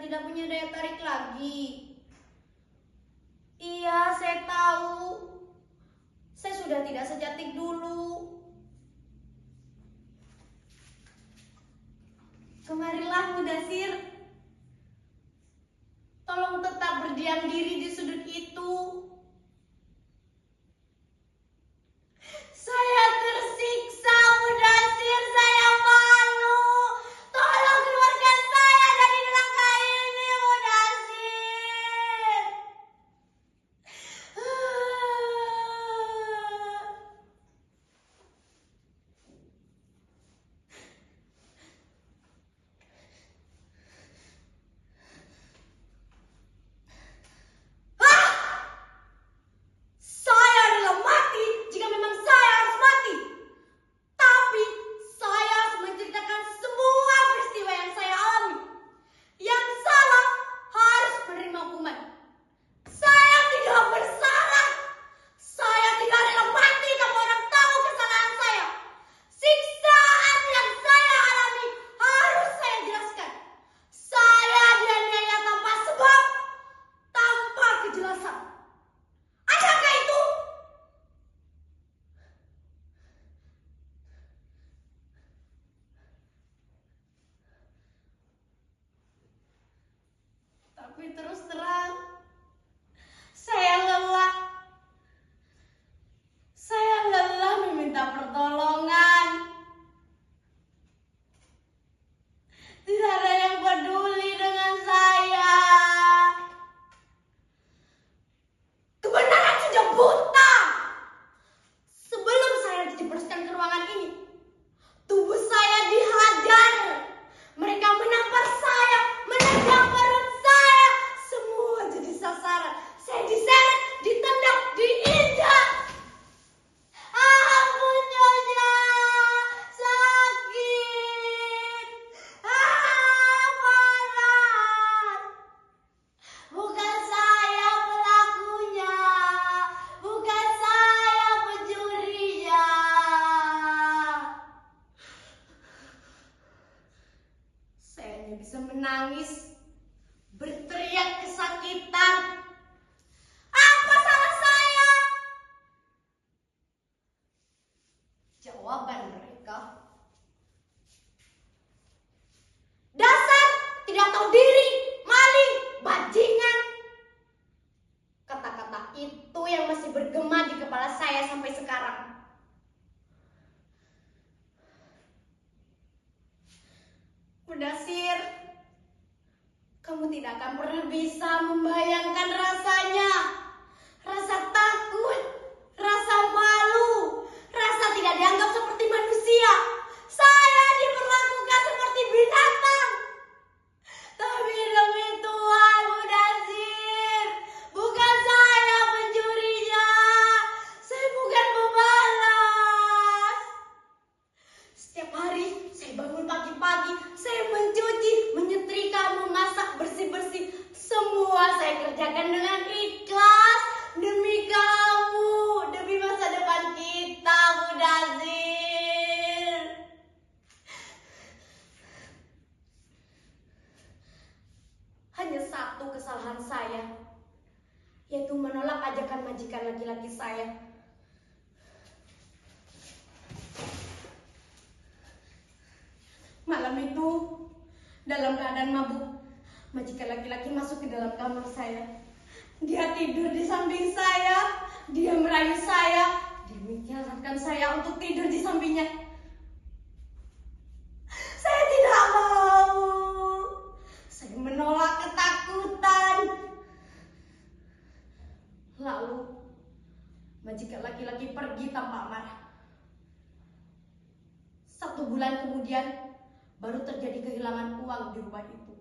tidak punya daya tarik lagi. Iya, saya tahu. Saya sudah tidak secantik dulu. Kemarilah Mudasir. Tolong tetap berdiam diri di sudut itu. Saya tersiksa, Mudasir. Saya malu. Tolong keluarkan saya dari neraka ini, Mudasir. Saya adalah mati jika memang saya harus mati. Tapi saya harus menceritakan semua peristiwa yang saya alami. Yang salah harus menerima hukuman. Saya tidak bersalah. Saya tidak rela mati kalau orang tahu kesalahan saya. Siksaan yang saya alami harus saya jelaskan. Saya dianiaya tanpa sebab, tanpa kejelasan. Adakah itu? Tapi terus terang, saya lelah. Saya lelah meminta pertolongan. Tidak ada yang peduli dengan saya. Kebenaran sudah buta. Sebelum saya dijebloskan ke ruangan ini, tubuh saya dihajar. Mereka menampar saya, menendang perut saya. Semua jadi sasaran. Saya diseret, ditendang, diinjak. Ampun Nyonya, sakit. Panas. Bukan saya pelakunya. Bukan saya pencurinya. Saya hanya bisa menangis, berteriak kesakitan. Apa salah saya? Jawaban mereka, dasar tidak tahu diri, maling, bajingan. Kata-kata itu yang masih bergema di kepala saya sampai sekarang. Mudasir, kamu tidak akan pernah bisa membayangkan rasanya. Rasa takut, rasa malu, rasa tidak dianggap seperti manusia. Saya diperlakukan seperti binatang. Tapi demi Tuhan, Mudasir, bukan saya pencurinya. Saya bukan pemalas. Setiap hari saya bangun pagi-pagi, saya mencuci, menyetrika, memasak, bersih-bersih. Semua saya kerjakan dengan ikhlas demi kamu, demi masa depan kita, Mudasir. Hanya satu kesalahan saya, yaitu menolak ajakan majikan laki-laki saya. Malam itu, dalam keadaan mabuk, majikan laki-laki masuk ke dalam kamar saya. Dia tidur di samping saya, dia merayu saya, dia menyarankan saya untuk tidur di sampingnya. Saya tidak mau. Saya menolak ketakutan. Lalu, majikan laki-laki pergi tanpa marah. 1 bulan kemudian, baru terjadi kehilangan uang di rumah itu.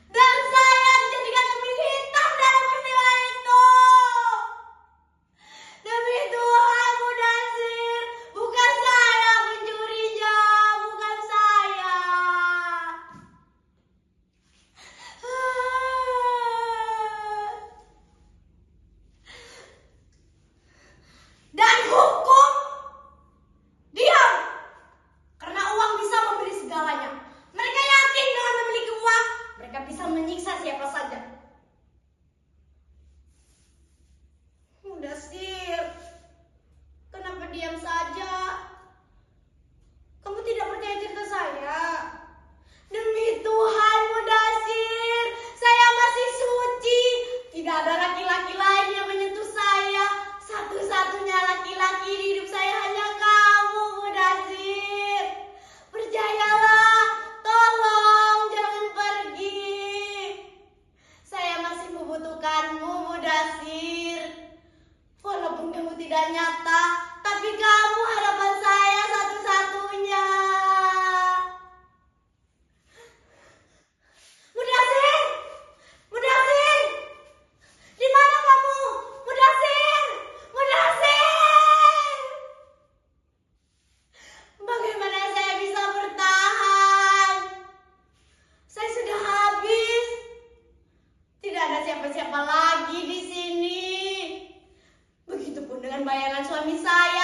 Dan saya dijadikan kambing hitam dalam peristiwa itu. Demi Tuhan, Mudasir, bukan saya pencurinya, bukan saya. Dan hukum diam. Karena uang bisa membeli segalanya. Mereka yakin dengan tidak nyata, tapi kamu harapan saya satu-satunya. Mudasir! Mudasir! Di mana kamu? Mudasir! Mudasir! Bagaimana saya bisa bertahan? Saya sudah habis. Tidak ada siapa-siapa lagi di sini. Begitupun dengan bayangan suami saya.